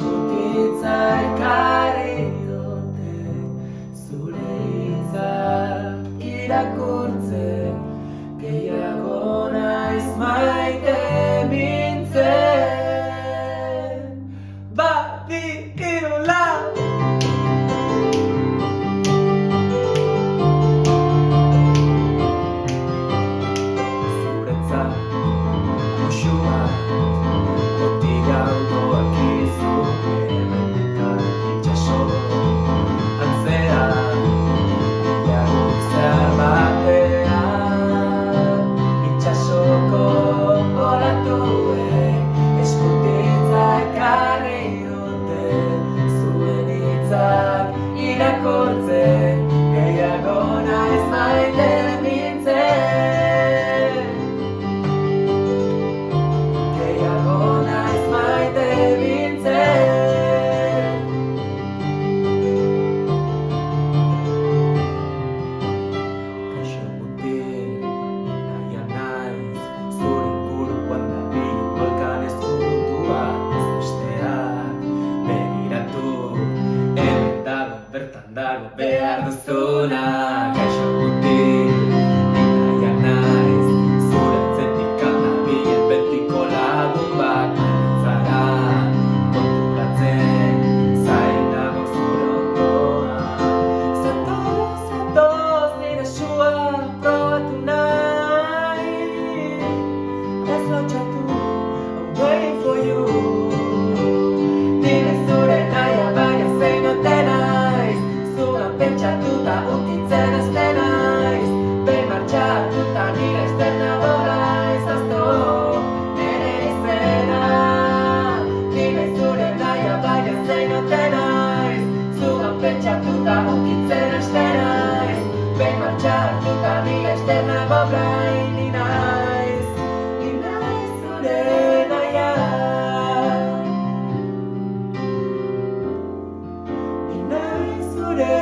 eskutitza ekarri dute, zure hitzak irakurtzen, gehiago naiz maite mintzen. Bat, bi, hiru, lau! Zuretzat musu bat, botiga autoak izu, hemendikan itxaso antzera, gehiago zehar batean, itxasoko olatuek eskutitza ekarri dute, zuen hitzak irakurtzen, gehiago naiz maite mintzen. Gehiago naiz maite mintzen. Kaixo mutil, naia naiz, zure inguruan dabil volkan ezkutua, ez besteak begiratu, hemen dago, bertan dago, behar duzuna. Kaixo mutil, naia naiz, zure atzetik nabilen betiko lagun bat, zara konturatzen, zain nago zure ondoan. Zatoz nire sua probatu nahi, ez lotxatu, I'm waiting for you. Nire zure naia baina zein ote naiz, zugan pentsatuta ukitzen azte naiz, behin martxatuta nire esterna borraiz azto nire izena. Nire zure naia baina zein ote naiz, zugan pentsatuta ukitzen azte naiz, behin martxatuta nire esterna borraiz. Ni naiz zure naia, ni naiz zure